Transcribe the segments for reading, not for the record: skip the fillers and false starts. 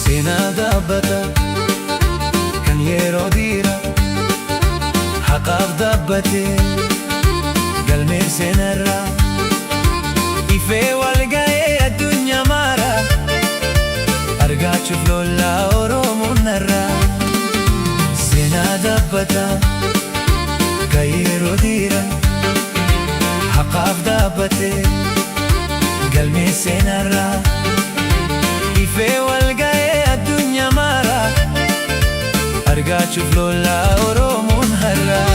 seenaa dhaabbata kan yeroo dhiira haqaaf dhaabbate galmee seenarraa ifee walga'ee addunyaa maara argaachuuf lollaa Oromoon narraa seenaa dhaabbata kan yeroo dhiira haqaaf dhaabbate galmee seenarraa ifee walga'ee addunyaa maara argaachuuf lollaa Oromoon har'aa.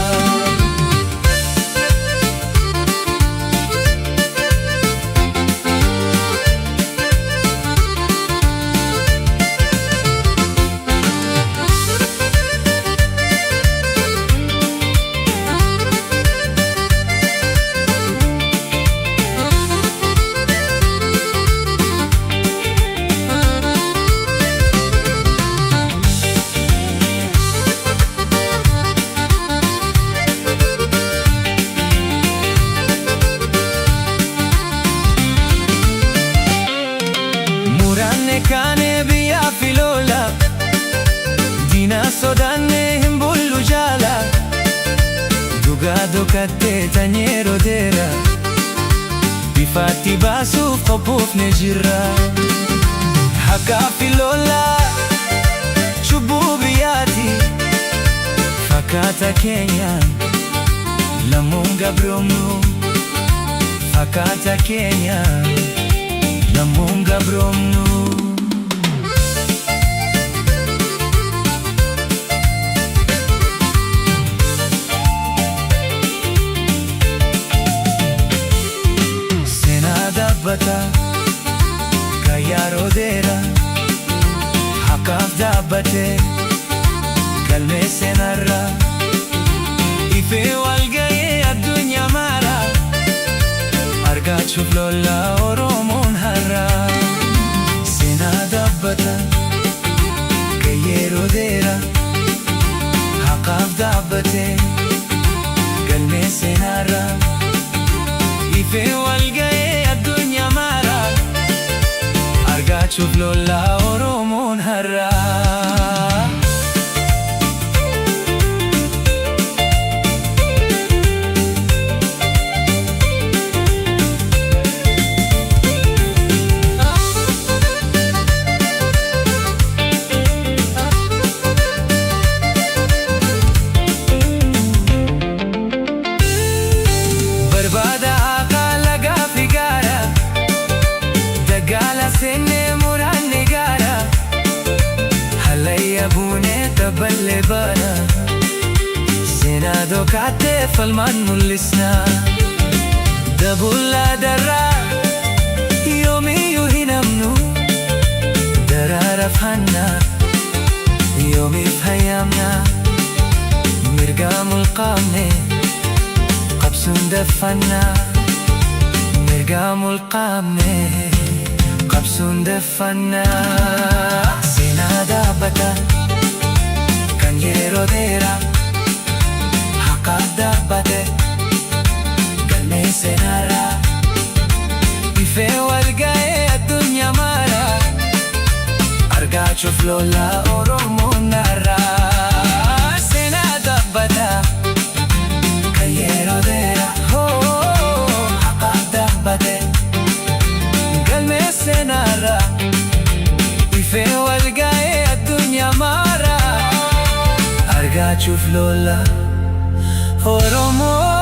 Kaane biyyaa fi lola diina sodaannee hin bullu jaala dhugaa dhokattee tanyeeroo dheera bifaatti baasuuf qophoofne jirra haqaa fi lola cubbuu biyyaati fakkaata keenya lammuun gabroomnu fakkaata keenya lammuun gabroomnu. Kan yeroo dheera haqaaf dhaabbate galmee seenarraa ifee walga'ee addunyaa maara argaachuuf lollaa Oromoon har'aa seenaa dhaabbata kan yeroo dheera haqaaf dhaabbate galmee seenarraa ifee walga'ee argaachuuf lollaa Oromoon har'aa. Barbaada haqaa lagaa fi gaara dagaala seennee muraanne gaara halayya buunee taballee baana seenaa dhokaattee falmaan mul'isna dabullaa darraa yoomiyyuu hin hamnu daraaraaf hanna yoomiif hayyaamna mirgaa mulqaamne qabsuun daffannaa mirgaa mulqaamne qabsuun daffannaa seenaa dhaabbata kan yeroo dheera haqaaf dhaabbate galmee seenarraa ifee walga'ee addunyaa maara argaachuuf lollaa Oromoon har'aa seenaa dhaabbata kan yeroo dheera haqaaf dhaabbate galmee seenarraa ifee walga'ee addunyaa maara argaachuuf lollaa Oromoo.